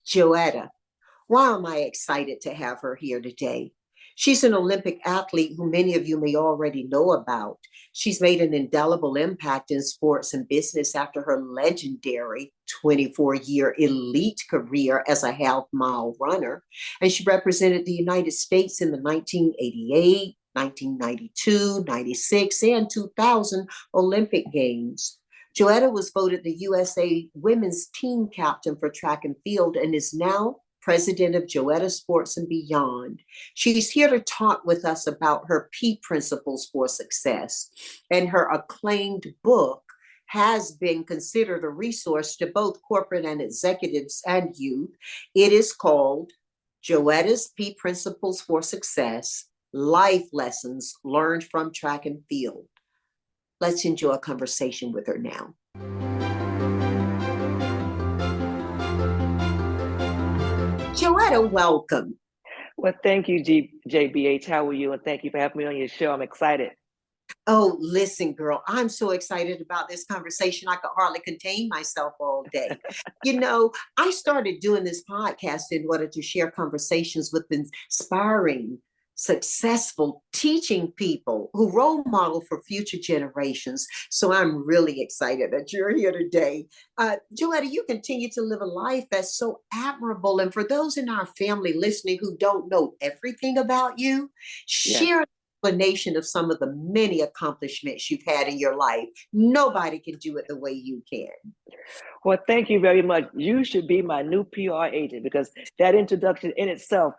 Joetta. Why am I excited to have her here today? She's an Olympic athlete who many of you may already know about. She's made an indelible impact in sports and business after her legendary 24-year elite career as a half-mile runner. And she represented the United States in the 1988, 1992, 96, and 2000 Olympic Games. Joetta was voted the USA women's team captain for track and field and is now president of Joetta Sports and Beyond. She's here to talk with us about her P principles for success. And her acclaimed book has been considered a resource to both corporate and executives and youth. It is called Joetta's P Principles for Success, Life Lessons Learned from Track and Field. Let's enjoy a conversation with her now. Joetta, welcome. Well, thank you, JBH. How are you? And thank you for having me on your show. I'm excited. Oh, listen, girl, I'm so excited about this conversation. I could hardly contain myself all day. I started doing this podcast in order to share conversations with inspiring, successful, teaching people who role model for future generations. So I'm really excited that you're here today. Joetta, you continue to live a life that's so admirable. And for those in our family listening who don't know everything about you, share an explanation of some of the many accomplishments you've had in your life. Nobody can do it the way you can. Well, thank you very much. You should be my new PR agent because that introduction in itself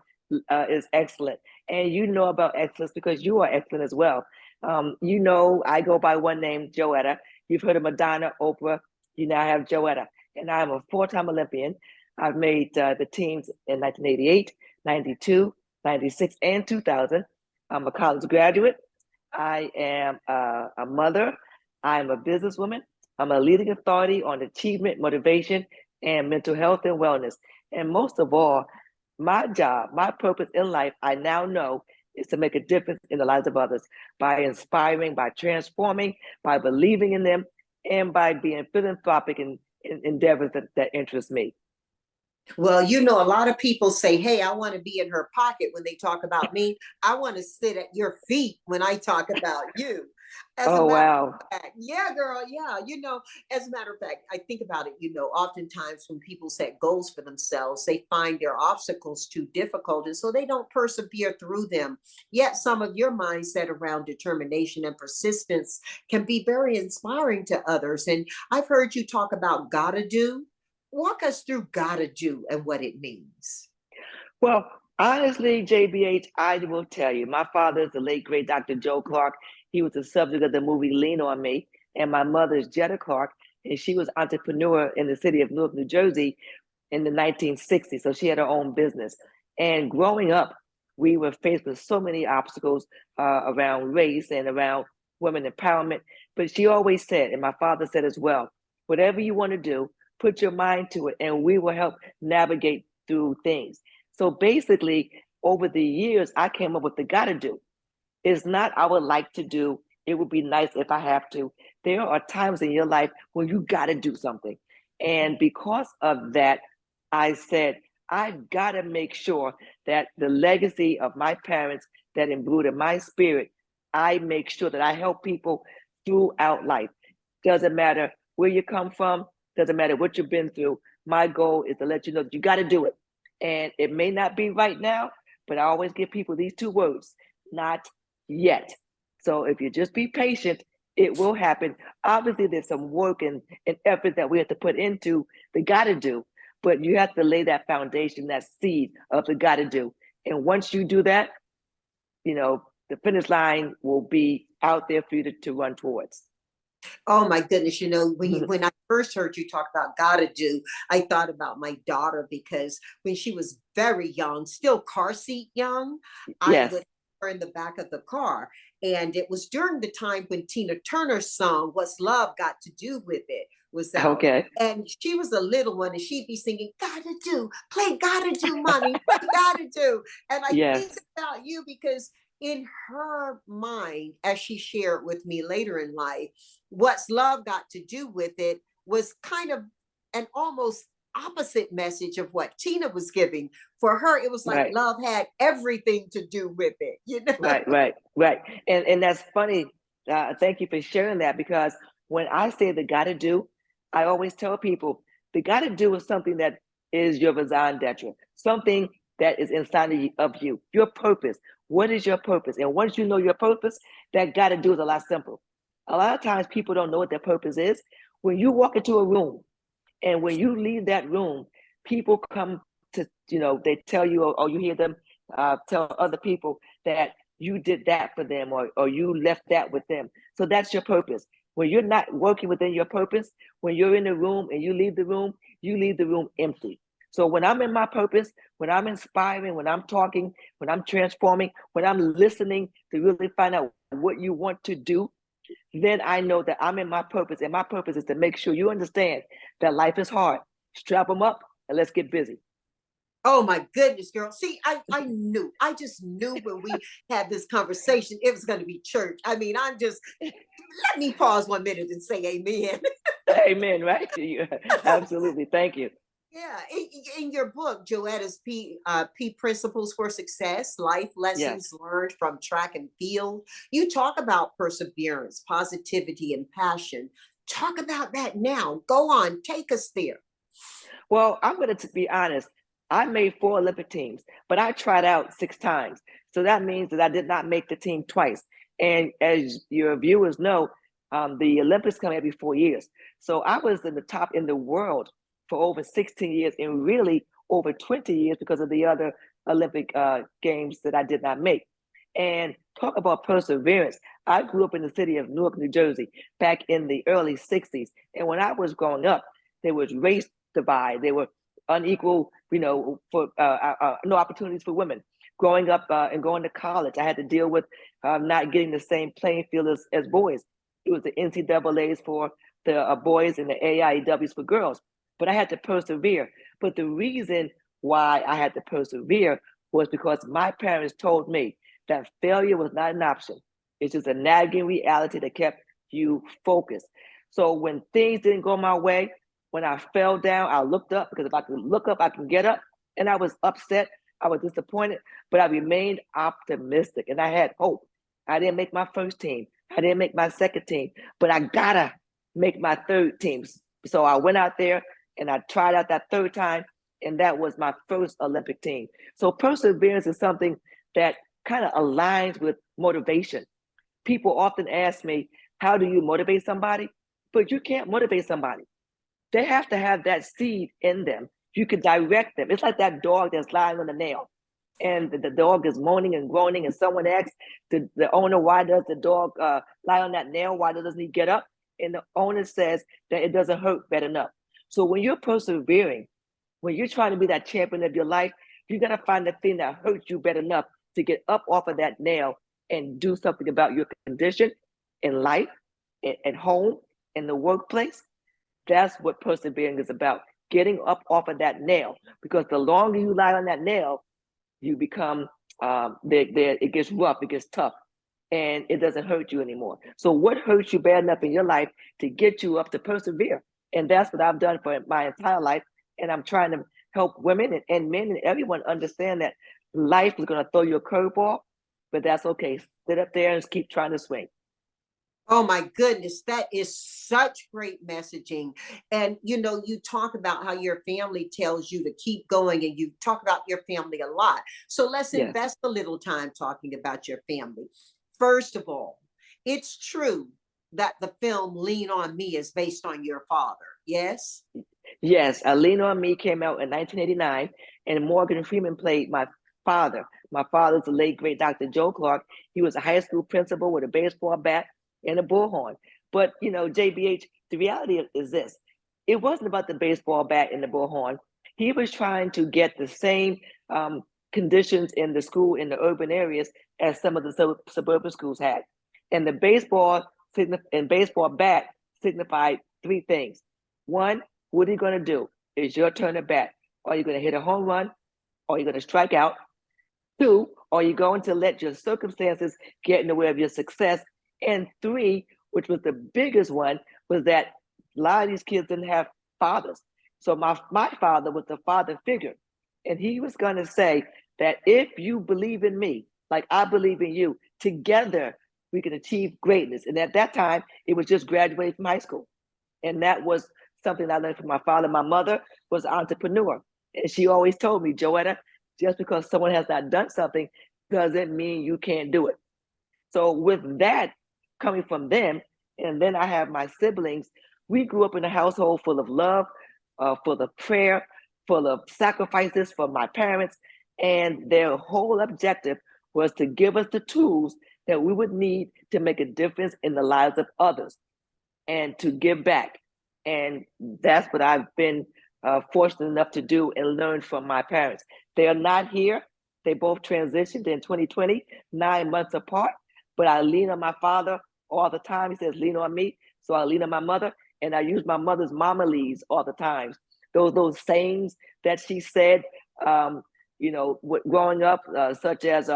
is excellent. And you know about excellence because you are excellent as well. I go by one name, Joetta. You've heard of Madonna, Oprah. You now have Joetta. And I'm a four-time Olympian. I've made the teams in 1988, 92, 96, and 2000. I'm a college graduate. I am a mother. I'm a businesswoman. I'm a leading authority on achievement, motivation, and mental health and wellness. And most of all, my job, my purpose in life, I now know is to make a difference in the lives of others by inspiring, by transforming, by believing in them, and by being philanthropic in endeavors that interest me. Well, a lot of people say, hey, I want to be in her pocket when they talk about me. I want to sit at your feet when I talk about you. Wow. Yeah, girl. Yeah. As a matter of fact, I think about it, oftentimes when people set goals for themselves, they find their obstacles too difficult. And so they don't persevere through them. Yet some of your mindset around determination and persistence can be very inspiring to others. And I've heard you talk about gotta do. Walk us through gotta do and what it means. Well, honestly, JBH, I will tell you, my father is the late, great Dr. Joe Clarck. He was the subject of the movie Lean On Me. And my mother is Joetta Clarck, and she was an entrepreneur in the city of Newark, New Jersey in the 1960s. So she had her own business. And growing up, we were faced with so many obstacles around race and around women empowerment. But she always said, and my father said as well, whatever you want to do, put your mind to it, and we will help navigate through things. So basically, over the years, I came up with the gotta do. It's not I would like to do, it would be nice if I have to. There are times in your life when you gotta do something. And because of that, I said, I've gotta make sure that the legacy of my parents that imbued in my spirit, I make sure that I help people throughout life. Doesn't matter where you come from, doesn't matter what you've been through. My goal is to let you know that you got to do it. And it may not be right now, but I always give people these two words, not yet. So if you just be patient, it will happen. Obviously, there's some work and effort that we have to put into the got to do, but you have to lay that foundation, that seed of the got to do. And once you do that, the finish line will be out there for you to run towards. Oh my goodness, when I first heard you talk about gotta do, I thought about my daughter because when she was very young, still car seat young, I would her in the back of the car. And it was during the time when Tina Turner's song, What's Love Got to Do with It, was out. Okay. And she was a little one and she'd be singing, gotta do, play gotta do, mommy, play gotta do. And I think about you because in her mind, as she shared with me later in life, what's love got to do with it was kind of an almost opposite message of what Tina was giving. For her, it was like Right. love had everything to do with it, you know? Right. And that's funny. Thank you for sharing that, because when I say the gotta do, I always tell people the gotta do is something that is your raison d'etre, something that is inside of you, your purpose. What is your purpose? And once you know your purpose, that gotta do is a lot simple. A lot of times people don't know what their purpose is. When you walk into a room and when you leave that room, people come to, they tell you, or you hear them tell other people that you did that for them, or you left that with them. So that's your purpose. When you're not working within your purpose, when you're in the room and you leave the room empty. So when I'm in my purpose, when I'm inspiring, when I'm talking, when I'm transforming, when I'm listening to really find out what you want to do, then I know that I'm in my purpose. And my purpose is to make sure you understand that life is hard. Strap them up and let's get busy. Oh my goodness, girl. See, I just knew when we had this conversation, it was going to be church. I mean, let me pause 1 minute and say amen. Amen, right? Absolutely. Thank you. Yeah, in your book, Joetta's P Principles for Success, Life Lessons Yes. Learned from Track and Field, you talk about perseverance, positivity, and passion. Talk about that now. Go on, take us there. Well, I'm going to be honest. I made 4 Olympic teams, but I tried out 6 times. So that means that I did not make the team twice. And as your viewers know, the Olympics come every 4 years. So I was in the top in the world for over 16 years and really over 20 years because of the other Olympic games that I did not make. And talk about perseverance. I grew up in the city of Newark, New Jersey, back in the early 60s. And when I was growing up, there was race divide. There were unequal, for no opportunities for women. Growing up and going to college, I had to deal with not getting the same playing field as boys. It was the NCAA's for the boys and the AIEWs for girls. But I had to persevere. But the reason why I had to persevere was because my parents told me that failure was not an option. It's just a nagging reality that kept you focused. So when things didn't go my way, when I fell down, I looked up, because if I could look up, I can get up. And I was upset. I was disappointed, but I remained optimistic and I had hope. I didn't make my first team. I didn't make my second team, but I gotta make my third team. So I went out there and I tried out that third time, and that was my first Olympic team. So perseverance is something that kind of aligns with motivation. People often ask me, how do you motivate somebody? But you can't motivate somebody. They have to have that seed in them. You can direct them. It's like that dog that's lying on a nail, and the dog is moaning and groaning, and someone asks the owner, why does the dog lie on that nail? Why doesn't he get up? And the owner says that it doesn't hurt bad enough. So when you're persevering, when you're trying to be that champion of your life, you got to find the thing that hurts you bad enough to get up off of that nail and do something about your condition in life, at home, in the workplace. That's what persevering is about, getting up off of that nail. Because the longer you lie on that nail, you become, it gets rough, it gets tough, and it doesn't hurt you anymore. So what hurts you bad enough in your life to get you up to persevere? And that's what I've done for my entire life. And I'm trying to help women and men and everyone understand that life is going to throw you a curveball, but that's okay. Sit up there and keep trying to swing. Oh my goodness, that is such great messaging. And you talk about how your family tells you to keep going, and you talk about your family a lot. So let's Yes. invest a little time talking about your family. First of all, it's true that the film Lean on Me is based on your father. Yes? Yes, A Lean on Me came out in 1989, and Morgan Freeman played my father. My father's the late great Dr. Joe Clark. He was a high school principal with a baseball bat and a bullhorn. But JBH, the reality is this: it wasn't about the baseball bat and the bullhorn. He was trying to get the same conditions in the school in the urban areas as some of the suburban schools had. And the baseball bat signified 3 things. One, what are you going to do? It's your turn to bat. Are you going to hit a home run? Or are you going to strike out? 2, are you going to let your circumstances get in the way of your success? And 3, which was the biggest one, was that a lot of these kids didn't have fathers. So my father was the father figure. And he was going to say that if you believe in me, like I believe in you, together we can achieve greatness. And at that time, it was just graduating from high school. And that was something I learned from my father. My mother was an entrepreneur. And she always told me, Joetta, just because someone has not done something doesn't mean you can't do it. So with that coming from them, and then I have my siblings, we grew up in a household full of love, full of prayer, full of sacrifices for my parents. And their whole objective was to give us the tools that we would need to make a difference in the lives of others and to give back. And that's what I've been fortunate enough to do and learn from my parents. They are not here. They both transitioned in 2020, 9 months apart. But I lean on my father all the time. He says, lean on me. So I lean on my mother, and I use my mother's mamalees all the time. Those sayings that she said, growing up, such as,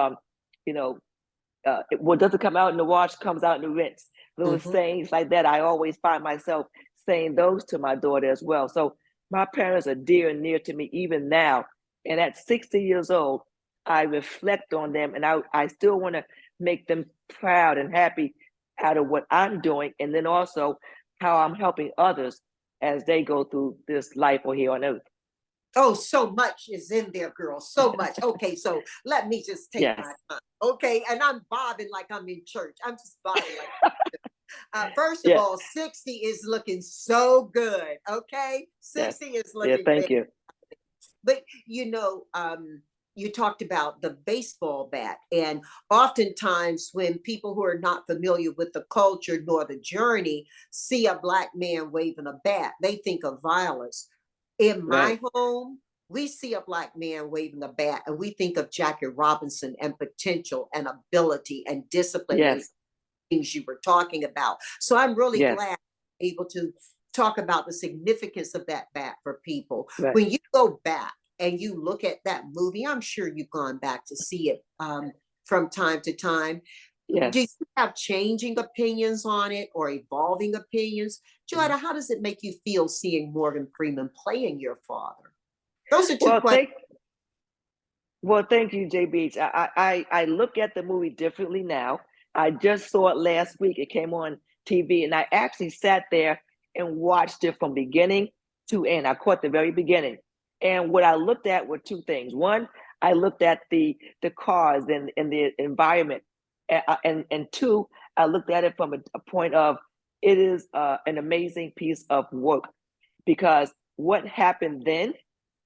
what doesn't come out in the wash comes out in the rinse. Those sayings like that, I always find myself saying those to my daughter as well. So my parents are dear and near to me even now. And at 60 years old, I reflect on them, and I still want to make them proud and happy out of what I'm doing, and then also how I'm helping others as they go through this life or here on earth. Oh, so much is in there, girl. So much. Okay, so let me just take Yes. my time. Okay, and I'm bobbing like I'm in church. I'm just bobbing like first of Yeah. all, 60 is looking so good. Okay, Yes. 60 is Yeah. looking Thank great. you. But you talked about the baseball bat, and oftentimes when people who are not familiar with the culture nor the journey see a Black man waving a bat, they think of violence. In my Right. home, we see a Black man waving a bat and we think of Jackie Robinson and potential and ability and discipline and Yes. things you were talking about. So I'm really Yes. glad able to talk about the significance of that bat for people. Right. When you go back and you look at that movie, I'm sure you've gone back to see it from time to time. Do you Yes. have changing opinions on it or evolving opinions? Joetta, how does it make you feel seeing Morgan Freeman playing your father? Those are two Well, questions. thank you, JBH. I look at the movie differently now. I just saw it last week. It came on TV, and I actually sat there and watched it from beginning to end. I caught the very beginning. And what I looked at were two things. One, I looked at the cars and the environment. And two, I looked at it from a point of it is an amazing piece of work, because what happened then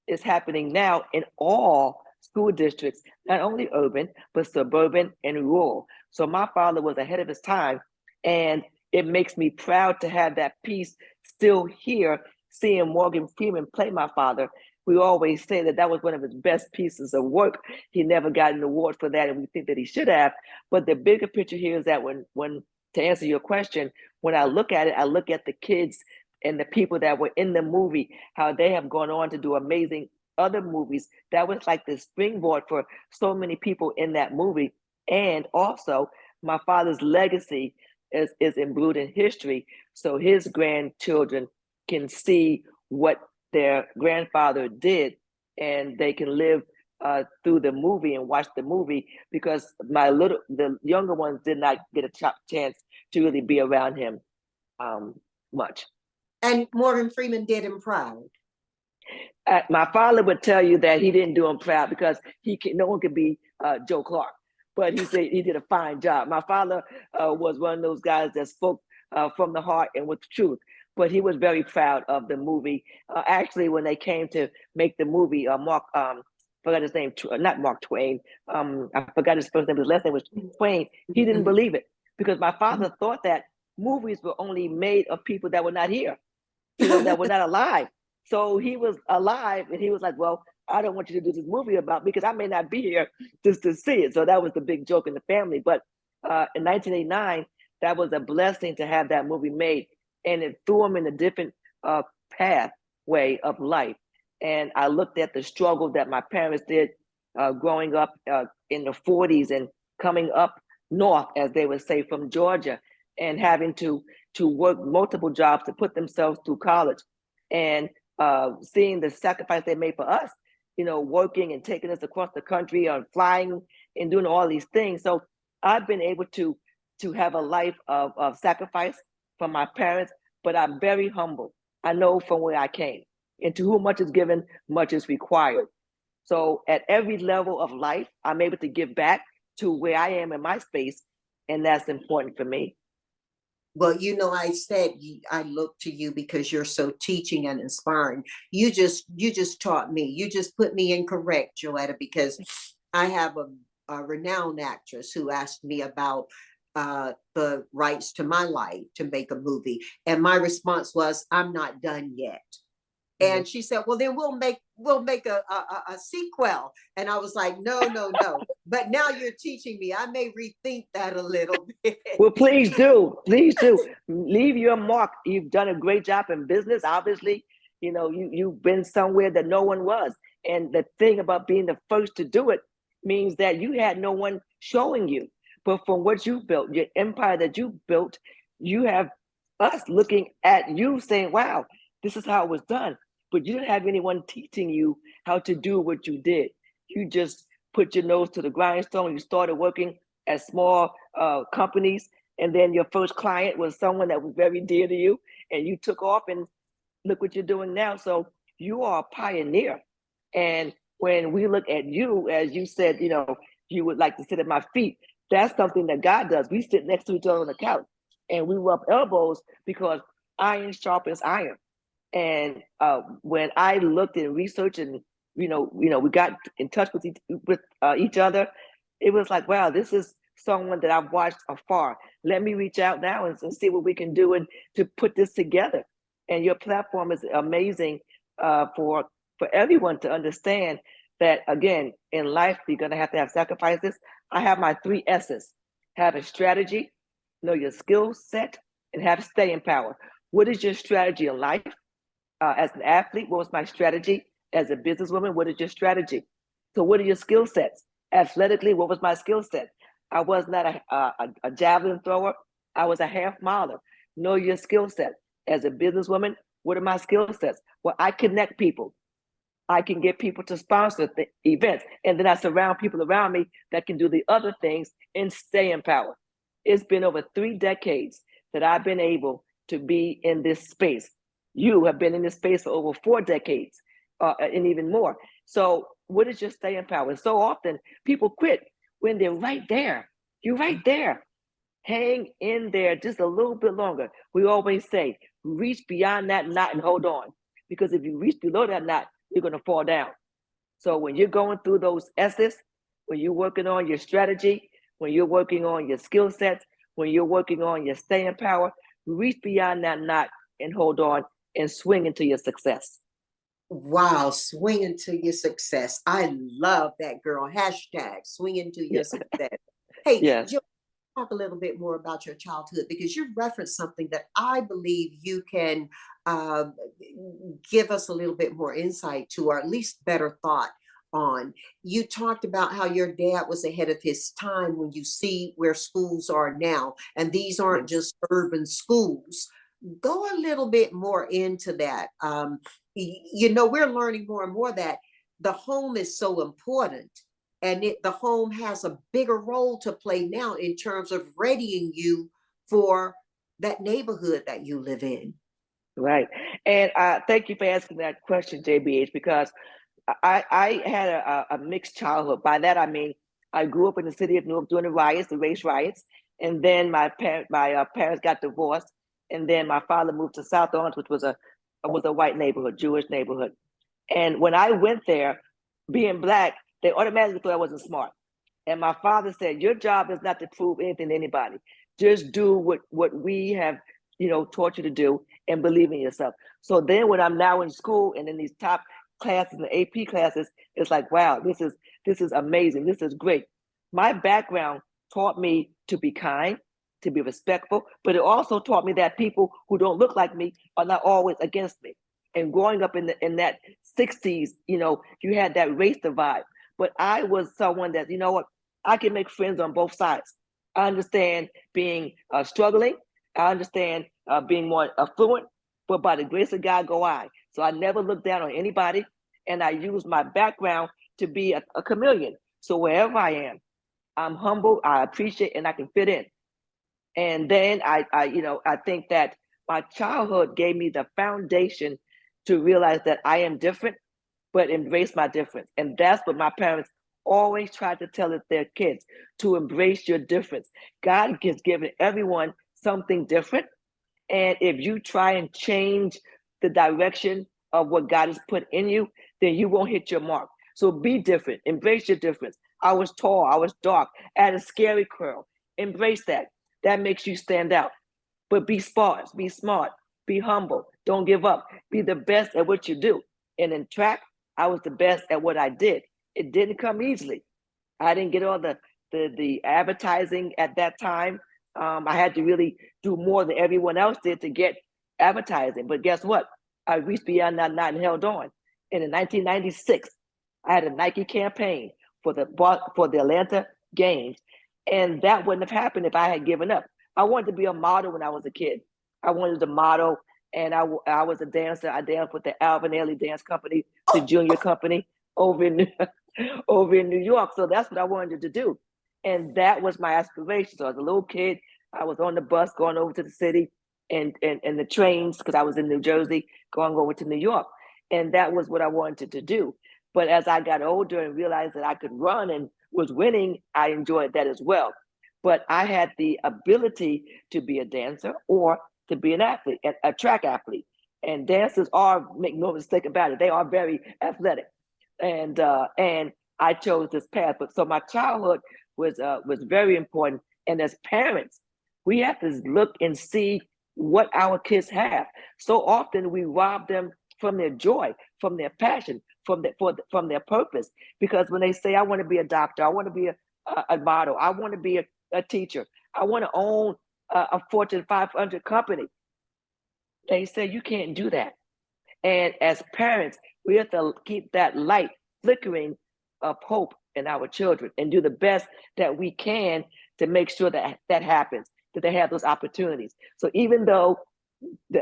is happening now in all school districts, not only urban, but suburban and rural. So my father was ahead of his time, and it makes me proud to have that piece still here, seeing Morgan Freeman play my father. We always say that that was one of his best pieces of work. He never got an award for that, and we think that he should have. But the bigger picture here is that when to answer your question, when I look at it, I look at the kids and the people that were in the movie, how they have gone on to do amazing other movies. That was like the springboard for so many people in that movie. And also, my father's legacy is imbued in history. So his grandchildren can see what their grandfather did, and they can live through the movie and watch the movie, because the younger ones did not get a chance to really be around him much. And Morgan Freeman did him proud. My father would tell you that he didn't do him proud because no one could be Joe Clark, but he said he did a fine job. My father was one of those guys that spoke from the heart and with the truth, but he was very proud of the movie. Actually, when they came to make the movie, Mark, forgot his name, not Mark Twain. I forgot his first name. His last name was Twain. He didn't believe it, because my father thought that movies were only made of people that were not here, that were not alive. So he was alive, and he was like, well, I don't want you to do this movie about me because I may not be here just to see it. So that was the big joke in the family. But in 1989, that was a blessing to have that movie made. And it threw him in a different pathway of life. And I looked at the struggle that my parents did growing up in the 40s and coming up north, as they would say, from Georgia, and having to work multiple jobs to put themselves through college. And seeing the sacrifice they made for us, working and taking us across the country or flying and doing all these things. So I've been able to have a life of sacrifice from my parents, but I'm very humble. I know from where I came. And to whom much is given, much is required. So at every level of life, I'm able to give back to where I am in my space, and that's important for me. Well, I said I look to you because you're so teaching and inspiring. You just taught me. You just put me in correct, Joetta, because I have a renowned actress who asked me about the rights to my life to make a movie, and my response was, "I'm not done yet." Mm-hmm. And she said, "Well, then we'll make a sequel." And I was like, "No, no, no." But now you're teaching me. I may rethink that a little bit. Well, please do. Please do. Leave your mark. You've done a great job in business. Obviously, you've been somewhere that no one was. And the thing about being the first to do it means that you had no one showing you. But from what you built, your empire that you built, you have us looking at you saying, wow, this is how it was done. But you didn't have anyone teaching you how to do what you did. You just put your nose to the grindstone. You started working at small companies, and then your first client was someone that was very dear to you, and you took off, and look what you're doing now. So you are a pioneer. And when we look at you, as you said, you would like to sit at my feet. That's something that God does. We sit next to each other on the couch, and we rub elbows because iron sharpens iron. And when I looked and researched, and we got in touch with each other, it was like, wow, this is someone that I've watched afar. Let me reach out now and see what we can do and to put this together. And your platform is amazing for everyone to understand that, again, in life, you're going to have sacrifices. I have my 3 S's: have a strategy, know your skill set, and have staying power. What is your strategy in life? As an athlete, what was my strategy? As a businesswoman, what is your strategy? So what are your skill sets? Athletically, what was my skill set? I was not a javelin thrower. I was a half miler. Know your skill set. As a businesswoman, what are my skill sets? Well, I connect people. I can get people to sponsor events. And then I surround people around me that can do the other things and stay in power. It's been over 3 decades that I've been able to be in this space. You have been in this space for over 4 decades and even more. So what is your stay in power? And so often people quit when they're right there. You're right there. Hang in there just a little bit longer. We always say, reach beyond that knot and hold on. Because if you reach below that knot, you're going to fall down. So when you're going through those S's, when you're working on your strategy, when you're working on your skill sets, when you're working on your staying power, reach beyond that knot and hold on and swing into your success. Wow, swing into your success. I love that, girl. Hashtag swing into your success. Hey, Yes. Jill, talk a little bit more about your childhood, because you referenced something that I believe you can uh, give us a little bit more insight to, or at least better thought on. You talked about how your dad was ahead of his time when you see where schools are now, and these aren't just urban schools. Go a little bit more into that. We're learning more and more that the home is so important, and the home has a bigger role to play now in terms of readying you for that neighborhood that you live in. Right. And thank you for asking that question, JBH, because I had a mixed childhood. By that, I mean, I grew up in the city of Newark during the race riots. And then my parents got divorced. And then my father moved to South Orange, which was a white neighborhood, Jewish neighborhood. And when I went there, being Black, they automatically thought I wasn't smart. And my father said, your job is not to prove anything to anybody. Just do what we have, taught you to do, and believe in yourself. So then when I'm now in school and in these top classes and AP classes, it's like, wow, this is amazing. This is great. My background taught me to be kind, to be respectful, but it also taught me that people who don't look like me are not always against me. And growing up in that 60s, you had that race divide. But I was someone that, what, I can make friends on both sides. I understand being struggling. I understand being more affluent, but by the grace of God go I. So I never looked down on anybody, and I used my background to be a chameleon. So wherever I am, I'm humble, I appreciate, and I can fit in. And then I think that my childhood gave me the foundation to realize that I am different, but embrace my difference. And that's what my parents always tried to tell their kids, to embrace your difference. God has given everyone something different. And if you try and change the direction of what God has put in you, then you won't hit your mark. So be different, embrace your difference. I was tall, I was dark, I had a scary curl. Embrace that. That makes you stand out. But be smart, be humble, don't give up, be the best at what you do. And in track, I was the best at what I did. It didn't come easily. I didn't get all the advertising at that time. I had to really do more than everyone else did to get advertising. But guess what? I reached beyond that knot and held on. And in 1996, I had a Nike campaign for the Atlanta Games, and that wouldn't have happened if I had given up. I wanted to be a model when I was a kid. I wanted to model, and I was a dancer. I danced with the Alvin Ailey Dance Company, the junior company over in New York. So that's what I wanted to do. And that was my aspiration. So as a little kid, I was on the bus going over to the city and the trains, because I was in New Jersey, going over to New York. And that was what I wanted to do. But as I got older and realized that I could run and was winning, I enjoyed that as well. But I had the ability to be a dancer or to be an athlete, a track athlete. And dancers are, make no mistake about it, they are very athletic. And I chose this path. But so my childhood was very important. And as parents, we have to look and see what our kids have. So often we rob them from their joy, from their passion, from their purpose. Because when they say, I want to be a doctor, I want to be a model, I want to be a teacher, I want to own a Fortune 500 company, they say you can't do that. And as parents, we have to keep that light flickering of hope in our children and do the best that we can to make sure that that happens, that they have those opportunities. So even though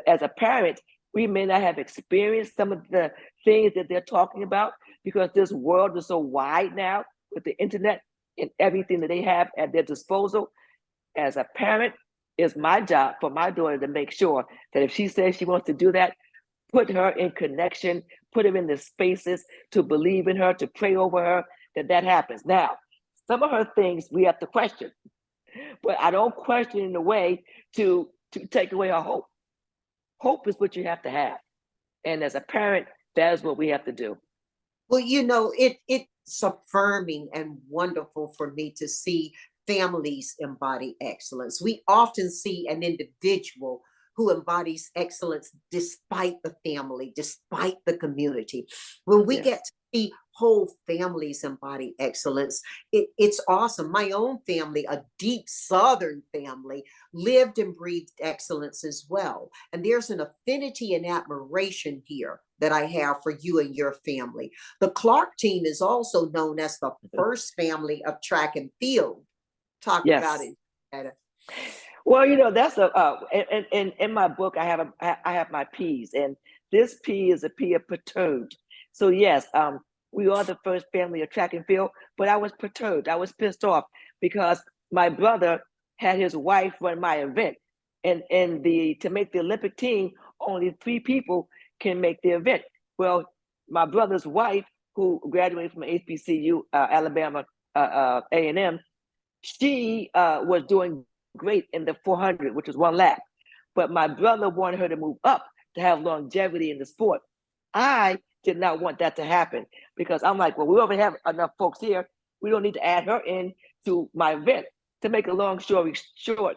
as a parent, we may not have experienced some of the things that they're talking about, because this world is so wide now with the internet and everything that they have at their disposal. As a parent, it's my job for my daughter to make sure that if she says she wants to do that, put her in connection, put her in the spaces to believe in her, to pray over her, that happens. Now, some of her things we have to question, but I don't question in a way to take away her hope. Hope is what you have to have. And as a parent, that is what we have to do. Well, it's affirming and wonderful for me to see families embody excellence. We often see an individual who embodies excellence despite the family, despite the community. When we get to see whole families embody excellence, it's awesome. My own family, a deep Southern family, lived and breathed excellence as well. And there's an affinity and admiration here that I have for you and your family. The Clarck team is also known as the first family of track and field. Talk about it, Joetta. Well, that's in my book, I have my P's, and this P is a P of perturbed. So yes, we are the first family of track and field, but I was perturbed. I was pissed off because my brother had his wife run my event, and to make the Olympic team, only 3 people can make the event. Well, my brother's wife, who graduated from HBCU, Alabama A&M, she was doing great in the 400, which was 1 lap. But my brother wanted her to move up to have longevity in the sport. I did not want that to happen, because I'm like, well, we already have enough folks here. We don't need to add her in to my event. To make a long story short,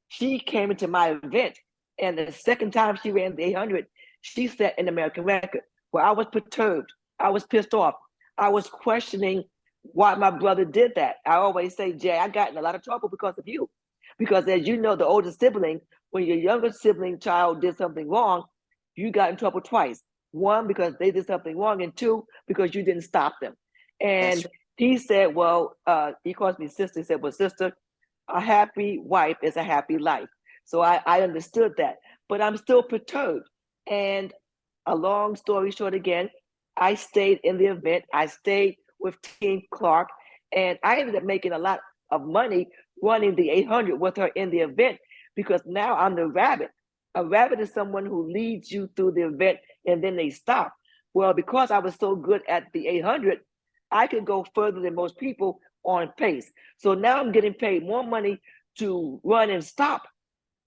she came into my event, and the second time she ran the 800, she set an American record. Well, I was perturbed. I was pissed off. I was questioning why my brother did that. I always say, Jay, I got in a lot of trouble because of you. Because as you know, the older sibling, when your younger sibling child did something wrong, you got in trouble twice. 1, because they did something wrong, and 2, because you didn't stop them. And he said, well, he calls me sister. He said, well, sister, a happy wife is a happy life. So I understood that, but I'm still perturbed. And a long story short, again, I stayed in the event. I stayed with Team Clarck, and I ended up making a lot of money running the 800 with her in the event because now I'm the rabbit. A rabbit is someone who leads you through the event and then they stop. Well, because I was so good at the 800, I could go further than most people on pace. So now I'm getting paid more money to run and stop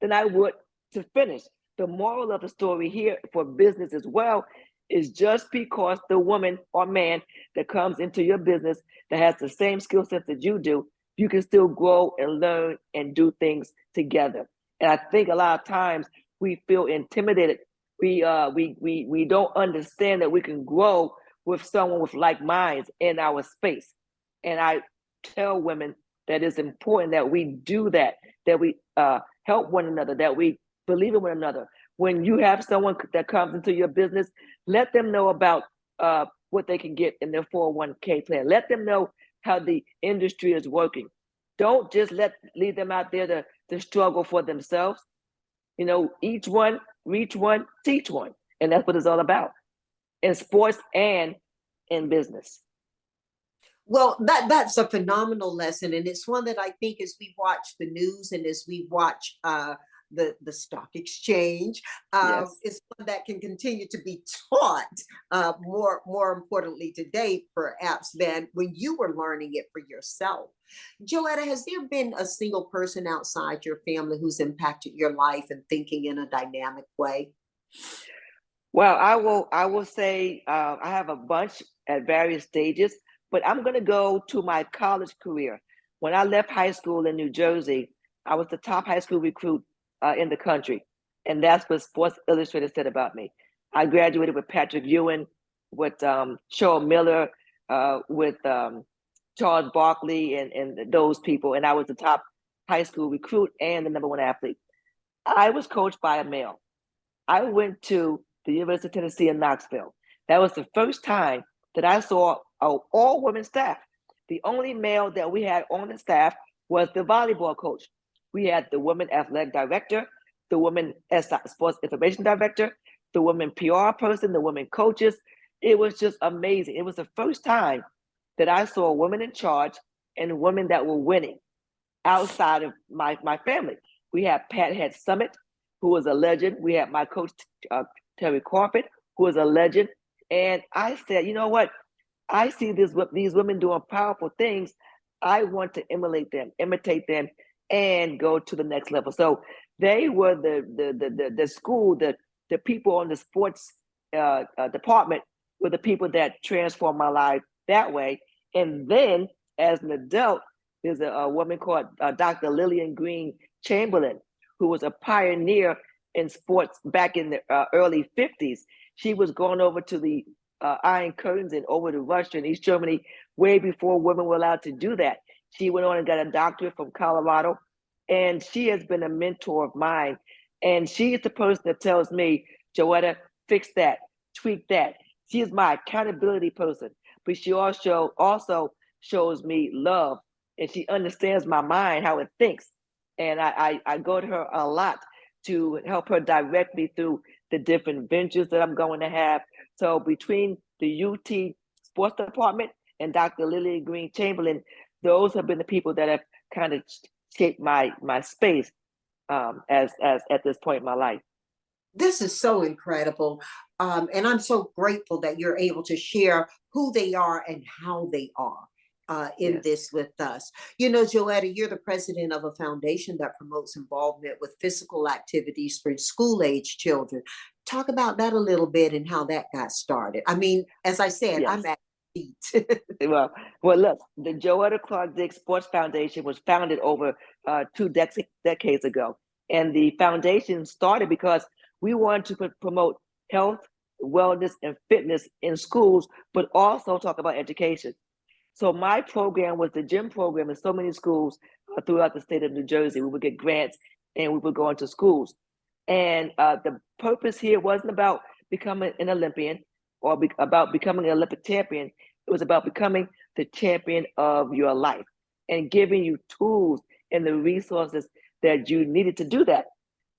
than I would to finish. The moral of the story here for business as well is just because the woman or man that comes into your business that has the same skill set that you do, you can still grow and learn and do things together. And I think a lot of times we feel intimidated. We don't understand that we can grow with someone with like minds in our space. And I tell women that it's important that we do that, that we help one another, that we believe in one another. When you have someone that comes into your business, let them know about what they can get in their 401k plan. Let them know how the industry is working. Don't just leave them out there to struggle for themselves. You know, each one, reach one, teach one. And that's what it's all about in sports and in business. Well, that's a phenomenal lesson, and it's one that I think as we watch the news and as we watch the stock exchange, Yes. it's one that can continue to be taught more importantly today, perhaps, than when you were learning it for yourself. Joetta, has there been a single person outside your family who's impacted your life and thinking in a dynamic way? Well, I will say I have a bunch at various stages, but I'm going to go to my college career. When I left high school in New Jersey, I was the top high school recruit in the country, and that's what Sports Illustrated said about me. I graduated with Patrick Ewing, with Cheryl Miller, with Charles Barkley, and those people, and I was the top high school recruit and the number one athlete. I was coached by a male. I went to the University of Tennessee in Knoxville. That was the first time that I saw an all women staff. The only male that we had on the staff was the volleyball coach. We had the women athletic director, the women sports information director, the women PR person, the women coaches. It was just amazing. It was the first time that I saw women in charge and women that were winning outside of my family. We had Pat Head Summit, who was a legend. We had my coach, Terry Carpet, who was a legend. And I said, you know what? I see these women doing powerful things. I want to emulate them, imitate them, and go to the next level. So they were the school, the people on the sports department were the people that transformed my life that way. And then as an adult, there's a woman called Dr. Lillian Green Chamberlain, who was a pioneer in sports back in the early 50s. She was going over to the Iron Curtains and over to Russia and East Germany way before women were allowed to do that. She went on and got a doctorate from Colorado, and she has been a mentor of mine. And she is the person that tells me, Joetta, fix that, tweak that. She is my accountability person, but she also shows me love, and she understands my mind, how it thinks. And I go to her a lot to help her direct me through the different ventures that I'm going to have. So between the UT sports department and Dr. Lillian Green Chamberlain, those have been the people that have kind of shaped my space as at this point in my life. This is so incredible. And I'm so grateful that you're able to share who they are and how they are in Yes. this with us. You know, Joetta, you're the president of a foundation that promotes involvement with physical activities for school age children. Talk about that a little bit and how that got started. I mean, as I said, I'm Yes. at feet. Well, look, the Joetta Clark Dick Sports Foundation was founded over two decades ago. And the foundation started because we wanted to promote health, wellness, and fitness in schools, but also talk about education. So my program was the gym program in so many schools throughout the state of New Jersey. We would get grants and we would go into schools. And the purpose here wasn't about becoming an Olympian or about becoming an Olympic champion. It was about becoming the champion of your life and giving you tools and the resources that you needed to do that.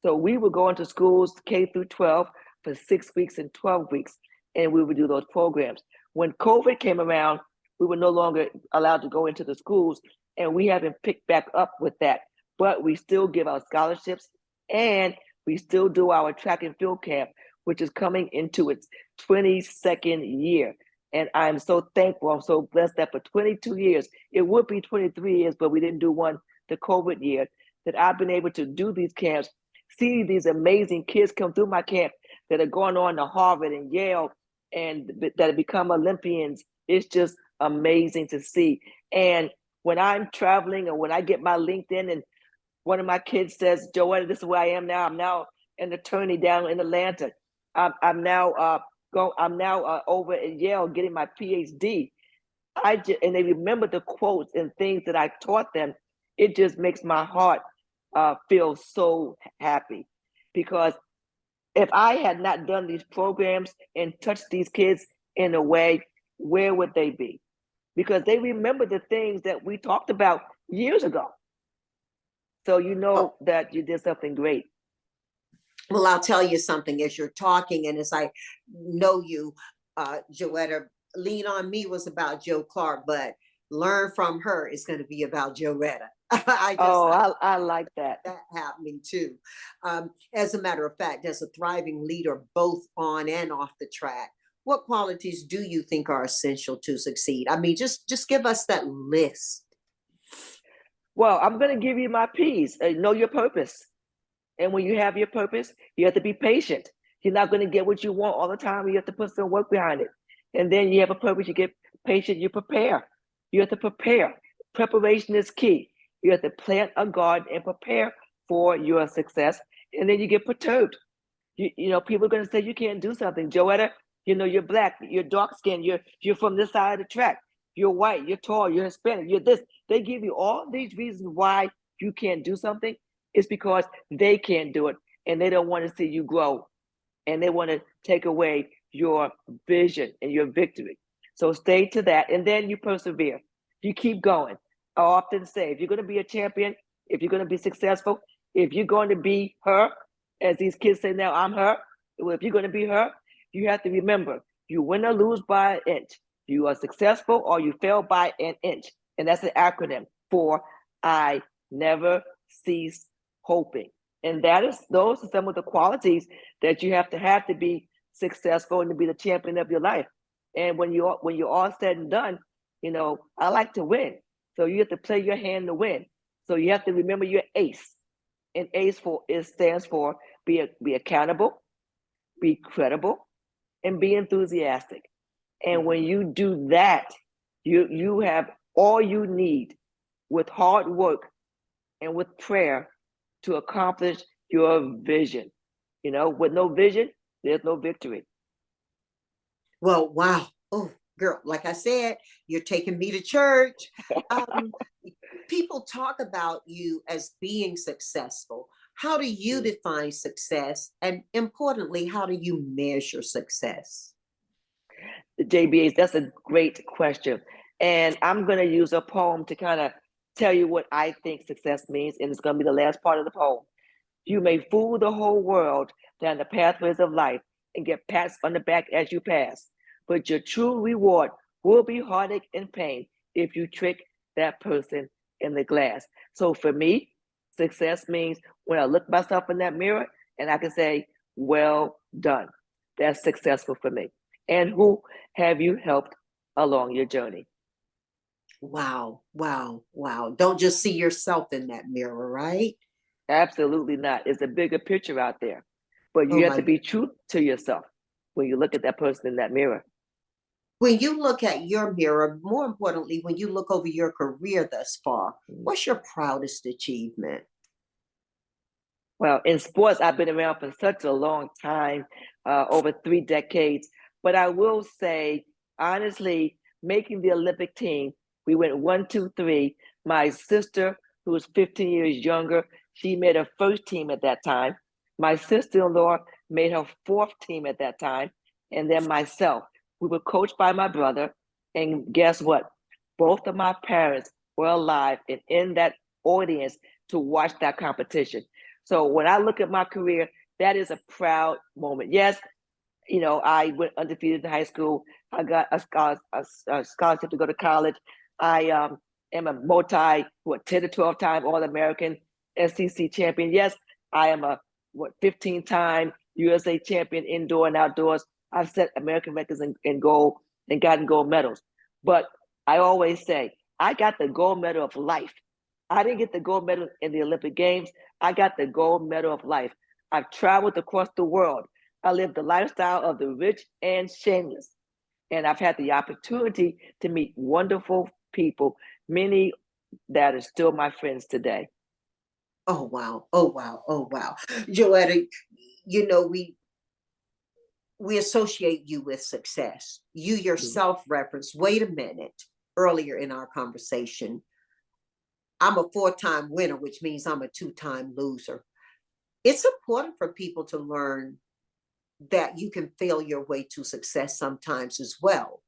So we would go into schools K through 12. for 6 weeks and 12 weeks, and we would do those programs. When COVID came around, we were no longer allowed to go into the schools, and we haven't picked back up with that. But we still give out scholarships, and we still do our track and field camp, which is coming into its 22nd year. And I'm so thankful, I'm so blessed that for 22 years, it would be 23 years, but we didn't do one the COVID year, that I've been able to do these camps, see these amazing kids come through my camp that are going on to Harvard and Yale and that have become Olympians. It's just amazing to see. And when I'm traveling or when I get my LinkedIn and one of my kids says, Joetta, this is where I am now. I'm now an attorney down in Atlanta. I'm now over at Yale getting my PhD. And they remember the quotes and things that I taught them. It just makes my heart feel so happy, because if I had not done these programs and touched these kids in a way, where would they be? Because they remember the things that we talked about years ago. So you know that you did something great. Well, I'll tell you something as you're talking, and as I know you, Joetta, Lean on Me was about Joe Clark, but Learn from Her is going to be about Joetta. I like that. That happening too. As a matter of fact, as a thriving leader, both on and off the track, what qualities do you think are essential to succeed? I mean, just give us that list. Well, I'm going to give you my P's. Know your purpose. And when you have your purpose, you have to be patient. You're not going to get what you want all the time. You have to put some work behind it. And then you have a purpose, you get patient, you prepare. You have to prepare. Preparation is key. You have to plant a garden and prepare for your success. And then you get perturbed. You know, people are going to say you can't do something. Joetta, you know, you're Black, you're dark skinned, you're from this side of the track. You're white, you're tall, you're Hispanic, you're this. They give you all these reasons why you can't do something. It's because they can't do it and they don't want to see you grow. And they want to take away your vision and your victory. So stay to that, and then you persevere. You keep going. I often say, if you're going to be a champion, if you're going to be successful, if you're going to be her, as these kids say now, I'm her. Well, if you're going to be her, you have to remember, you win or lose by an inch. You are successful or you fail by an inch. And that's an acronym for I never cease hoping. And those are some of the qualities that you have to be successful and to be the champion of your life. And when you're all said and done, you know, I like to win. So you have to play your hand to win. So you have to remember your ACE. And ACE stands for be accountable, be credible, and be enthusiastic. And when you do that, you have all you need with hard work and with prayer to accomplish your vision. You know, with no vision, there's no victory. Well, wow. Oh, girl, like I said, you're taking me to church. People talk about you as being successful. How do you define success? And importantly, how do you measure success? JBH, that's a great question. And I'm going to use a poem to kind of tell you what I think success means. And it's going to be the last part of the poem. You may fool the whole world down the pathways of life and get pats on the back as you pass. But your true reward will be heartache and pain if you trick that person in the glass. So for me, success means when I look myself in that mirror and I can say, well done. That's successful for me. And who have you helped along your journey? Wow, wow, wow. Don't just see yourself in that mirror, right? Absolutely not. It's a bigger picture out there. But you have to be true to yourself when you look at that person in that mirror. When you look at your mirror, more importantly, when you look over your career thus far, what's your proudest achievement? Well, in sports, I've been around for such a long time, over 3 decades. But I will say, honestly, making the Olympic team, we went 1, 2, 3. My sister, who was 15 years younger, she made her first team at that time. My sister-in-law made her 4th team at that time. And then myself. We were coached by my brother. And guess what? Both of my parents were alive and in that audience to watch that competition. So when I look at my career, that is a proud moment. Yes, I went undefeated in high school. I got a scholarship to go to college. I am a 10 to 12 time All-American SEC champion. Yes, I am a 15-time USA champion indoor and outdoors. I've set American records in gold and gotten gold medals. But I always say, I got the gold medal of life. I didn't get the gold medal in the Olympic Games. I got the gold medal of life. I've traveled across the world. I lived the lifestyle of the rich and shameless. And I've had the opportunity to meet wonderful people, many that are still my friends today. Oh, wow. Oh, wow. Oh, wow. Joetta, you know, we associate you with success. You yourself referenced, wait a minute, earlier in our conversation, I'm a 4-time winner, which means I'm a 2-time loser. It's important for people to learn that you can fail your way to success sometimes as well.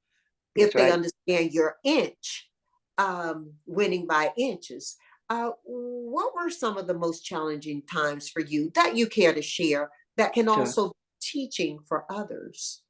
That's If they right. understand your inch, winning by inches. What were some of the most challenging times for you that you care to share that can Sure. also be teaching for others?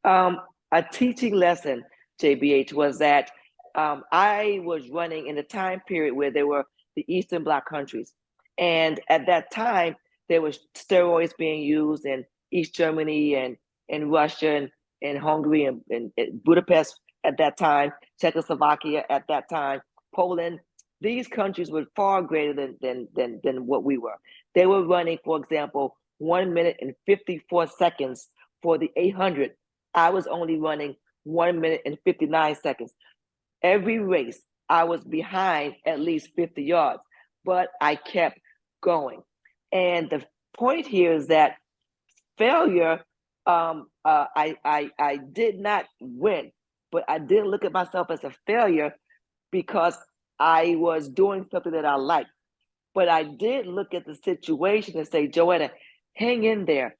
A teaching lesson, JBH, was that I was running in a time period where there were the Eastern Bloc countries. And at that time, there was steroids being used in East Germany and Russia and Hungary and Budapest at that time, Czechoslovakia at that time, Poland. These countries were far greater than what we were. They were running, for example, 1 minute and 54 seconds for the 800. I was only running 1 minute and 59 seconds. Every race, I was behind at least 50 yards, but I kept going. And the point here is that failure, I did not win, but I didn't look at myself as a failure because I was doing something that I liked. But I did look at the situation and say, Joetta, hang in there,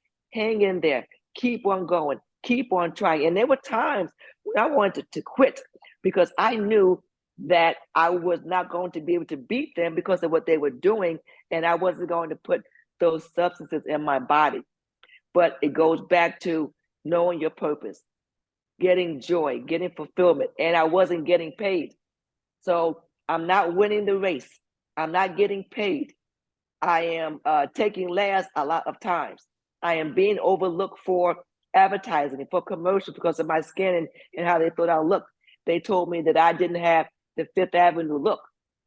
keep on going, keep on trying. And there were times when I wanted to quit because I knew that I was not going to be able to beat them because of what they were doing, and I wasn't going to put those substances in my body. But it goes back to knowing your purpose, getting joy, getting fulfillment, and I wasn't getting paid. So I'm not winning the race. I'm not getting paid. I am taking last a lot of times. I am being overlooked for advertising and for commercials because of my skin and how they thought I looked. They told me that I didn't have the Fifth Avenue look,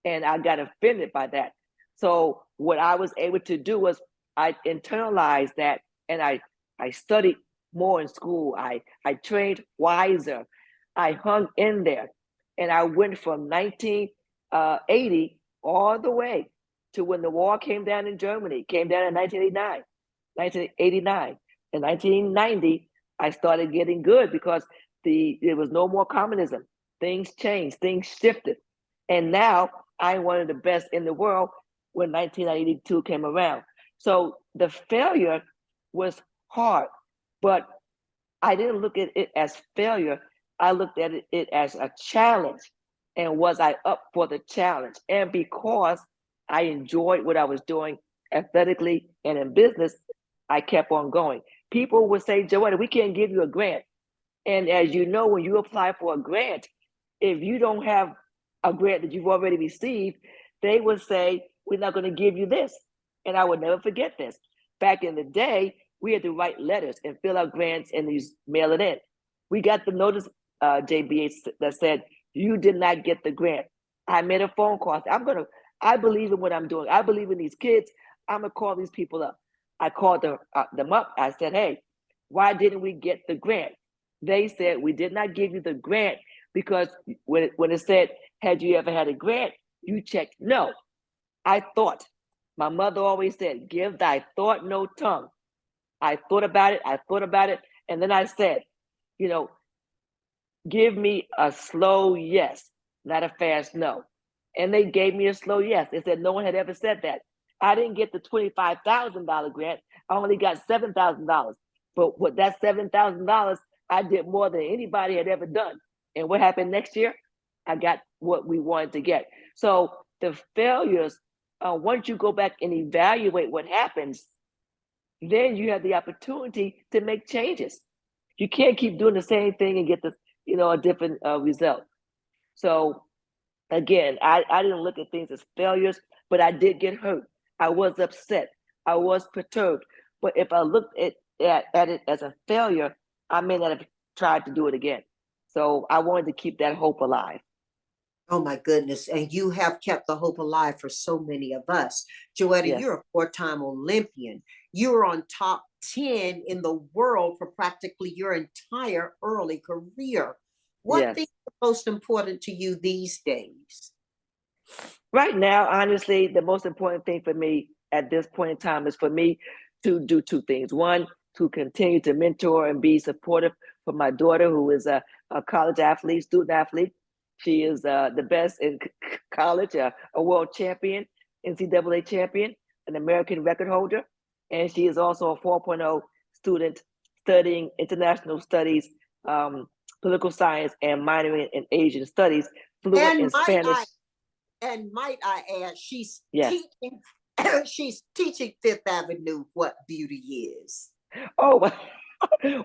and I got offended by that. So what I was able to do was I internalized that, and I studied more in school. I trained wiser. I hung in there, and I went from 1980 all the way to when the wall came down in Germany, came down in 1989. 1989. In 1990, I started getting good because there was no more communism. Things changed, things shifted. And now I'm one of the best in the world when 1982 came around. So the failure was hard, but I didn't look at it as failure. I looked at it as a challenge. And was I up for the challenge? And because I enjoyed what I was doing athletically and in business, I kept on going. People would say, Joetta, we can't give you a grant. And as you know, when you apply for a grant, if you don't have a grant that you've already received, they would say, we're not going to give you this. And I would never forget this. Back in the day, we had to write letters and fill out grants and mail it in. We got the notice, JBH, that said, you did not get the grant. I made a phone call. I believe in what I'm doing. I believe in these kids. I'm going to call these people up. I called them up. I said, hey, why didn't we get the grant? They said, we did not give you the grant because when it said, had you ever had a grant, you checked no. I thought. My mother always said, give thy thought no tongue. I thought about it. And then I said, give me a slow yes, not a fast no. And they gave me a slow yes. They said no one had ever said that. I didn't get the $25,000 grant. I only got $7,000. But with that $7,000, I did more than anybody had ever done. And what happened next year? I got what we wanted to get. So the failures, once you go back and evaluate what happens, then you have the opportunity to make changes. You can't keep doing the same thing and get a different result. So again, I didn't look at things as failures, but I did get hurt. I was upset. I was perturbed. But if I looked at it as a failure, I may not have tried to do it again. So I wanted to keep that hope alive. Oh my goodness. And you have kept the hope alive for so many of us. Joetta, Yes, you're a four-time Olympian. You were on top 10 in the world for practically your entire early career. What yes. things are most important to you these days? Right now, honestly, the most important thing for me at this point in time is for me to do two things. One, to continue to mentor and be supportive for my daughter, who is a college athlete, student athlete. She is the best in college, a world champion, NCAA champion, an American record holder. And she is also a 4.0 student studying international studies, um, political science, and minoring in Asian studies, fluent in And Spanish. might I add, she's Yes. teaching she's teaching Fifth Avenue what beauty is. Oh,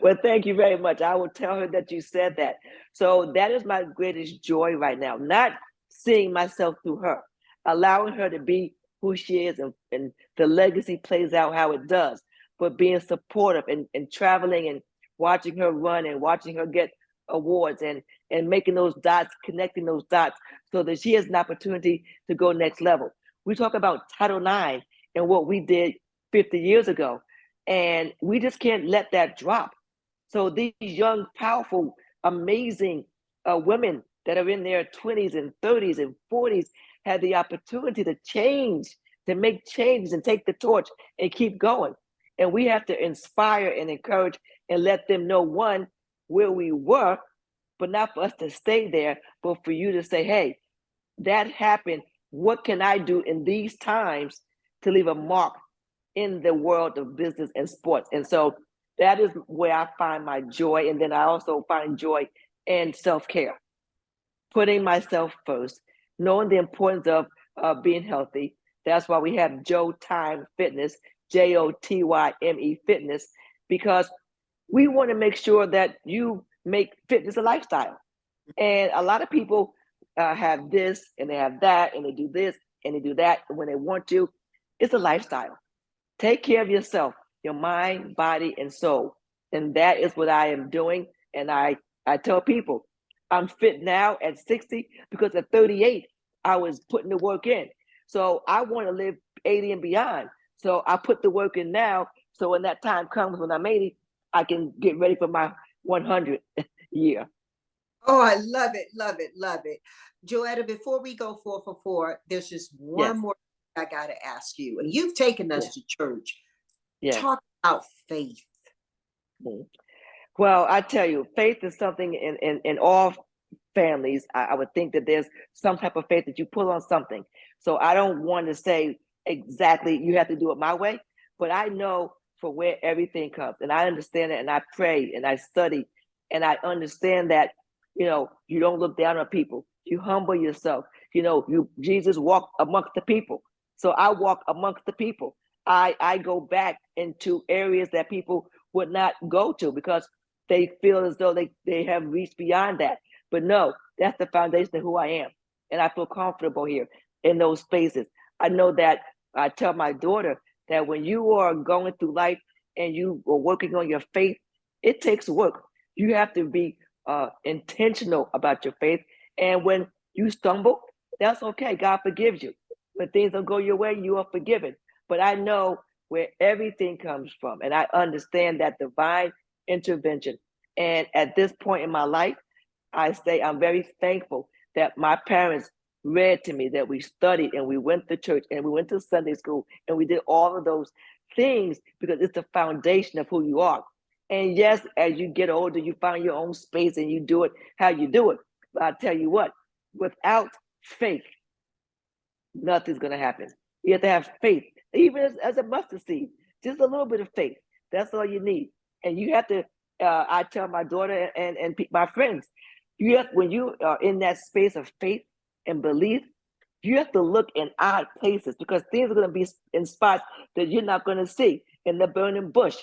well, thank you very much. I will tell her that you said that. So that is my greatest joy right now, not seeing myself through her, allowing her to be who she is, and the legacy plays out how it does, but being supportive and traveling and watching her run and watching her get awards and making those dots, connecting those dots so that she has an opportunity to go next level. We talk about Title IX and what we did 50 years ago, and we just can't let that drop. So these young, powerful, amazing women that are in their 20s and 30s and 40s have the opportunity to change, to make changes and take the torch and keep going. And we have to inspire and encourage and let them know, one, where we were, but not for us to stay there, but for you to say, hey, that happened. What can I do in these times to leave a mark in the world of business and sports? And so that is where I find my joy. And then I also find joy in self-care, putting myself first, knowing the importance of being healthy. That's why we have Jotyme Fitness, Jotyme Fitness, because we want to make sure that you make fitness a lifestyle. And a lot of people have this and they have that and they do this and they do that when they want to. It's a lifestyle. Take care of yourself, your mind, body, and soul. And that is what I am doing. And I tell people I'm fit now at 60 because at 38, I was putting the work in. So I want to live 80 and beyond. So I put the work in now. So when that time comes when I'm 80, I can get ready for my 100th year. Oh, I love it, love it, love it. Joetta, before we go four for four, there's just one Yes, more thing I got to ask you. And you've taken us yes, to church. yes. Talk about faith. Mm. Well, I tell you, faith is something in all families. I would think that there's some type of faith that you pull on something. So I don't want to say exactly you have to do it my way, but I know for where everything comes. And I understand it and I pray and I study and I understand that, you don't look down on people. You humble yourself. Jesus walked amongst the people. So I walk amongst the people. I go back into areas that people would not go to because they feel as though they have reached beyond that. But no, that's the foundation of who I am. And I feel comfortable here in those spaces. I know that I tell my daughter that when you are going through life and you are working on your faith, it takes work. You have to be intentional about your faith. And when you stumble, that's okay. God forgives you. When things don't go your way, you are forgiven. But I know where everything comes from. And I understand that divine intervention. And at this point in my life, I say I'm very thankful that my parents read to me, that we studied and we went to church and we went to Sunday school and we did all of those things because it's the foundation of who you are. And yes, as you get older, you find your own space and you do it how you do it. But I tell you what, without faith, nothing's going to happen. You have to have faith, even as a mustard seed, just a little bit of faith. That's all you need. And you have to, I tell my daughter and my friends, when you are in that space of faith and belief, you have to look in odd places because things are going to be in spots that you're not going to see. in the burning bush.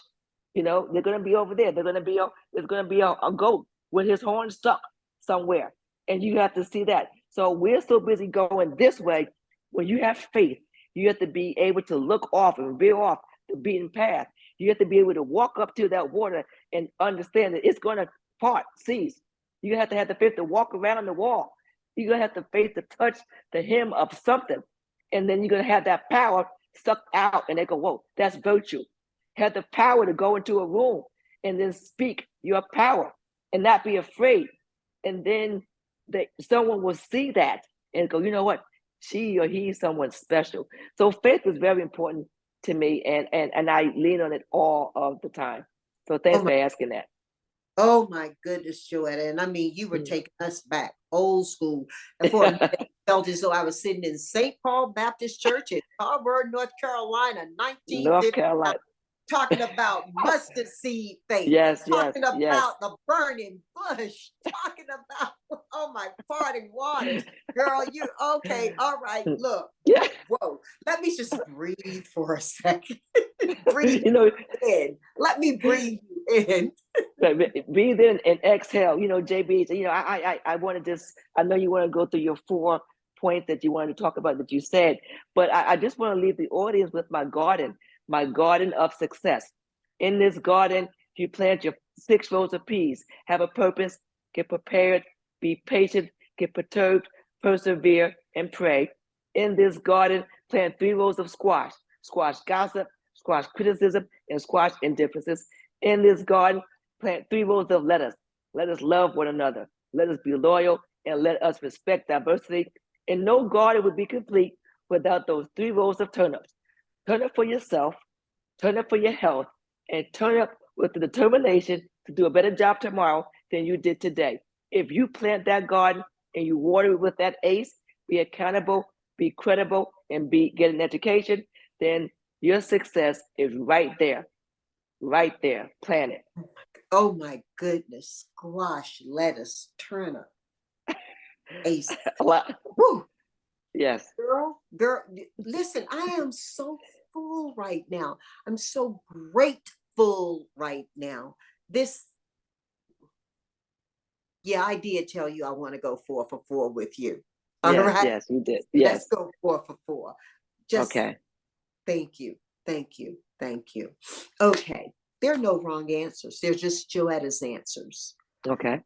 You know, they're going to be over there. There's going to be a goat with his horn stuck somewhere. And you have to see that. So we're so busy going this way. When you have faith, you have to be able to look off and veer off the beaten path. You have to be able to walk up to that water and understand that it's going to part, cease. You have to have the faith to walk around the wall. You're going to have the faith to touch the hem of something. And then you're going to have that power sucked out. And they go, whoa, that's virtue. Have the power to go into a room and then speak your power and not be afraid. And then someone will see that and go, you know what? She or he is someone special. So faith is very important to me, and I lean on it all of the time. So thanks for asking that. Oh my goodness, Joetta. And I mean, you were taking us back old school. And for a minute, I felt as though I was sitting in St. Paul Baptist Church in Howroyd, North Carolina, 1950. North Carolina. Talking about mustard seed faith. Yes, talking about yes. the burning bush. Talking about, oh my, parting waters. Girl, you, okay, all right, look. Yeah. Whoa, let me just breathe for a second. Breathe in. Let me breathe in. Breathe in and exhale. JBH, I want to just, I know you want to go through your 4 points that you wanted to talk about that you said, but I just want to leave the audience with my garden of success. In this garden, you plant your 6 rows of peas, have a purpose, get prepared, be patient, get perturbed, persevere, and pray. In this garden, plant 3 rows of squash gossip, squash criticism, and squash indifferences. In this garden, plant 3 rows of lettuce. Let us love one another. Let us be loyal, and let us respect diversity. And no garden would be complete without those 3 rows of turnips. Turn up for yourself, turn up for your health, and turn up with the determination to do a better job tomorrow than you did today. If you plant that garden and you water it with that ace, be accountable, be credible, and get an education, then your success is right there. Plant it. Oh my goodness. Squash, lettuce, turnip, ace. A lot. Woo. Yes. Girl, listen, I am so full right now. I'm so grateful right now. I did tell you I want to go 4 for 4 with you. Yes, all right? Yes, you did. Yes. Let's go 4 for 4. Okay. Thank you. Okay. There are no wrong answers. They're just Joetta's answers. Okay.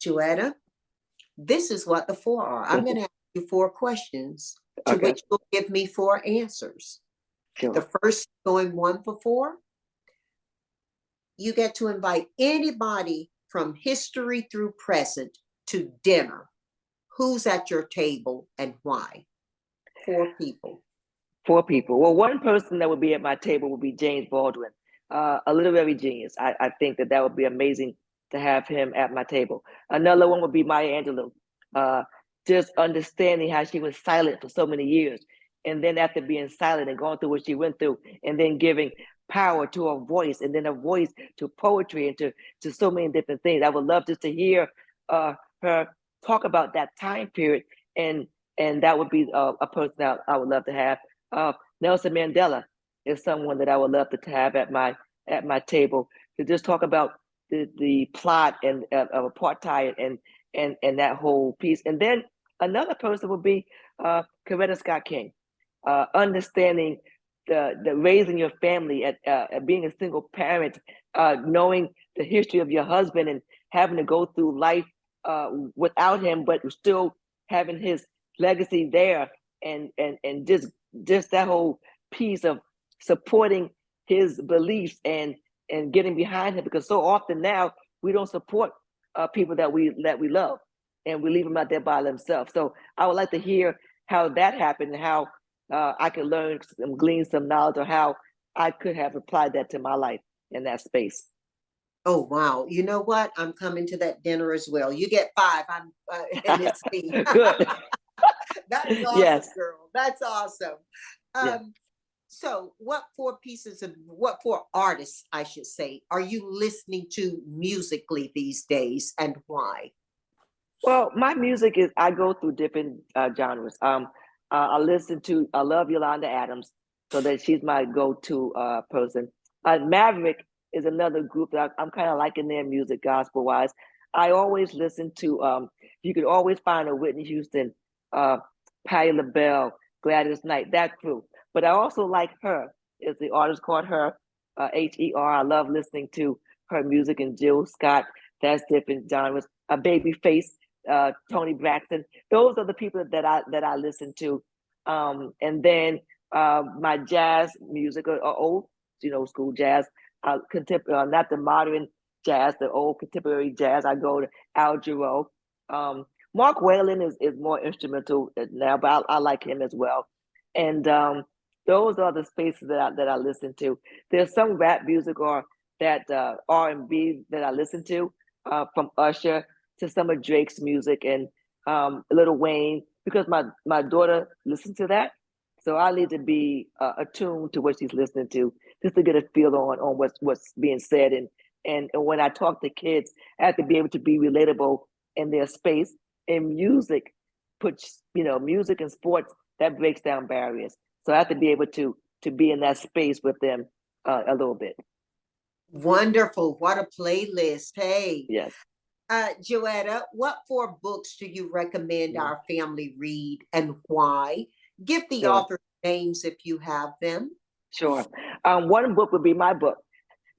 Joetta, this is what the 4 are. I'm going to ask you 4 questions to which you'll give me 4 answers. Sure. The first going 1 for 4. You get to invite anybody from history through present to dinner. Who's at your table and why? 4 people. 4 people. Well, one person that would be at my table would be James Baldwin, a literary genius. I think that would be amazing to have him at my table. Another one would be Maya Angelou. Just understanding how she was silent for so many years. And then after being silent and going through what she went through, and then giving power to her voice, and then a voice to poetry and to so many different things. I would love just to hear her talk about that time period. And that would be a person that I would love to have. Nelson Mandela is someone that I would love to have at my table to just talk about the plot and of apartheid and that whole piece. And then another person would be Coretta Scott King, understanding the raising your family at being a single parent, knowing the history of your husband and having to go through life without him, but still having his legacy there, and just that whole piece of supporting his beliefs and getting behind him, because so often now we don't support people that we love, and we leave them out there by themselves. So I would like to hear how that happened and how I could glean some knowledge, or how I could have applied that to my life in that space. Oh, wow. You know what? I'm coming to that dinner as well. You get 5. And it's me. Good. That's awesome, yes. Girl. That's awesome. So what 4 artists, I should say, are you listening to musically these days, and why? Well, my music is, I go through different genres. I love Yolanda Adams, so that she's my go-to person. Maverick is another group that I'm kind of liking their music, gospel wise. I always listen to. You could always find a Whitney Houston, uh, Patti LaBelle, Gladys Knight, that crew. But I also like her. Is the artist called Her, Her. I love listening to her music, and Jill Scott. That's different genres. A Babyface, Tony Braxton. Those are the people that I listen to. And then my jazz music, or old, school jazz, contemporary, not the modern jazz, the old contemporary jazz. I go to Al Jarreau. Mark Whalen is more instrumental now, but I like him as well. And those are the spaces that I listen to. There's some rap music or that R&B that I listen to, from Usher to some of Drake's music, and Lil Wayne, because my daughter listens to that. So I need to be attuned to what she's listening to, just to get a feel on what's being said. And when I talk to kids, I have to be able to be relatable in their space. And music puts, music and sports, that breaks down barriers. So I have to be able to be in that space with them a little bit. Wonderful. What a playlist. Hey, Yes. Joetta, what 4 books do you recommend our family read and why? Give the Sure. author names if you have them. Sure. One book would be my book,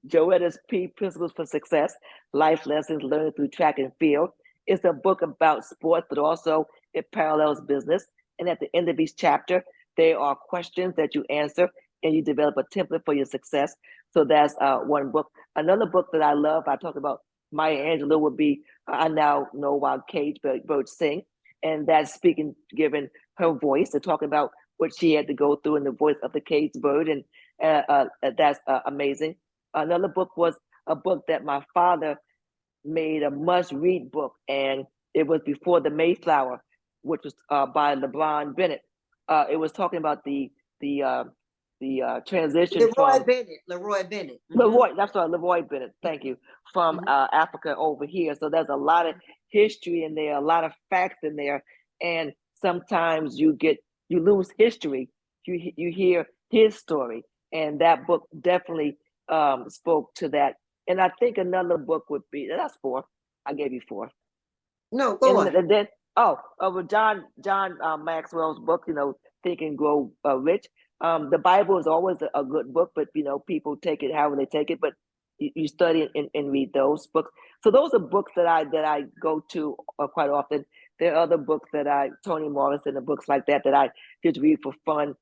Joetta's P Principles for Success, Life Lessons Learned Through Track and Field. It's a book about sports, but also it parallels business. And at the end of each chapter, there are questions that you answer, and you develop a template for your success. So that's one book. Another book that I love, I talked about Maya Angelou, would be I Now Know Why Cage Birds Sing. And that's speaking, giving her voice to talk about what she had to go through in the voice of the caged bird. And that's amazing. Another book was a book that my father made a must-read book, and it was Before the Mayflower, which was by LeBron Bennett. It was talking about the transition from Leroy Bennett. Leroy. That's right, Leroy Bennett. Thank you. From Africa over here. So there's a lot of history in there, a lot of facts in there, and sometimes you lose history. You hear his story, and that book definitely spoke to that. And I think another book would be, that's 4. I gave you 4. No, go on. And then with John Maxwell's book, Think and Grow Rich. The Bible is always a good book, but people take it however they take it. But you study and read those books. So those are books that I go to quite often. There are other books that Toni Morrison and books like that I just read for fun.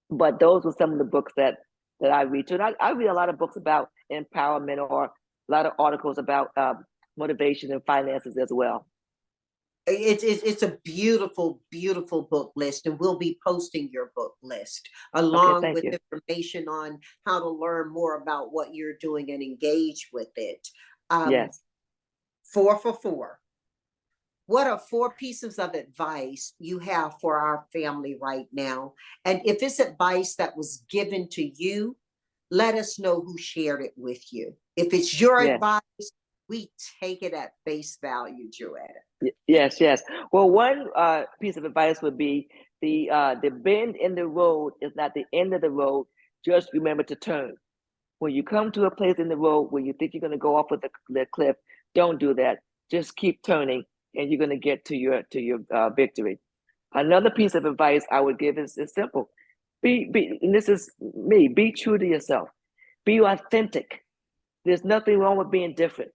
But those were some of the books that I read too. And I read a lot of books about empowerment, or a lot of articles about motivation and finances as well. It's a beautiful, beautiful book list, and we'll be posting your book list along with information on how to learn more about what you're doing and engage with it. Yes. 4 for 4. What are 4 pieces of advice you have for our family right now? And if it's advice that was given to you, let us know who shared it with you. If it's your advice, we take it at face value, Joetta. Yes. Well, one piece of advice would be the bend in the road is not the end of the road. Just remember to turn. When you come to a place in the road where you think you're going to go off with the cliff, don't do that. Just keep turning, and you're going to get to your victory. Another piece of advice I would give is simple. And this is me, be true to yourself. Be authentic. There's nothing wrong with being different.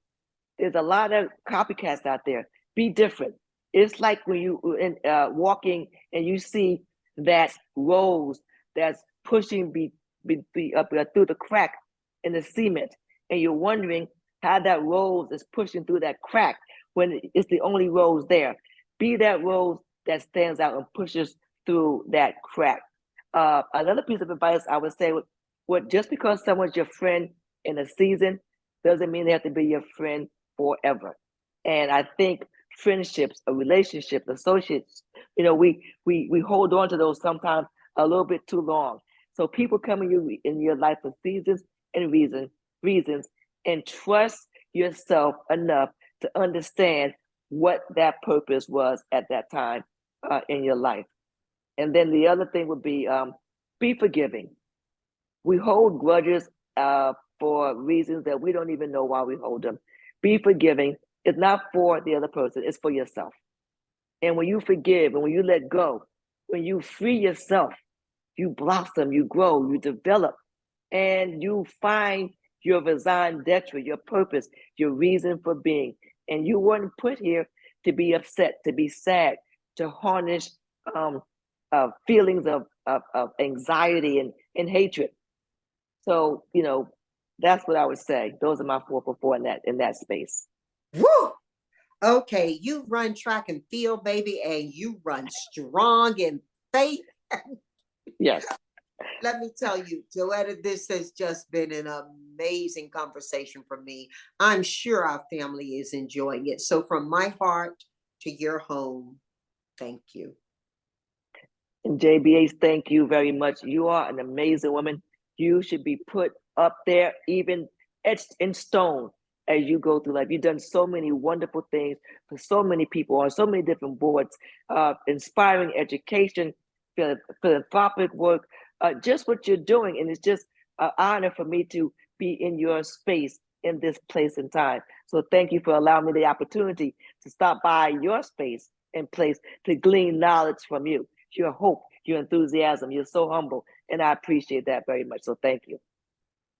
There's a lot of copycats out there. Be different. It's like when you walking and you see that rose that's pushing up through the crack in the cement, and you're wondering how that rose is pushing through that crack when it's the only rose there. Be that rose that stands out and pushes through that crack. Another piece of advice I would say would just because someone's your friend in a season doesn't mean they have to be your friend forever. And I think friendships, a relationship, associates, we hold on to those sometimes a little bit too long. So people come in your life for seasons and reasons, and trust yourself enough to understand what that purpose was at that time in your life. And then the other thing would be forgiving. We hold grudges for reasons that we don't even know why we hold them. Be forgiving. It's not for the other person, it's for yourself. And when you forgive and when you let go, when you free yourself, you blossom, you grow, you develop, and you find your raison d'etre, your purpose, your reason for being. And you weren't put here to be upset, to be sad, to harness feelings of anxiety and hatred. So, that's what I would say. Those are my 4 for 4 in that space. Woo! Okay, you run track and field, baby, and you run strong in faith. Yes. Let me tell you, Joetta, this has just been an amazing conversation for me. I'm sure our family is enjoying it. So, from my heart to your home, thank you. And JBH, thank you very much. You are an amazing woman. You should be put up there, even etched in stone as you go through life. You've done so many wonderful things for so many people on so many different boards, inspiring education, philanthropic work, just what you're doing. And it's just an honor for me to be in your space in this place and time. So thank you for allowing me the opportunity to stop by your space and place to glean knowledge from you. Your hope, your enthusiasm. You're so humble, and I appreciate that very much. So thank you.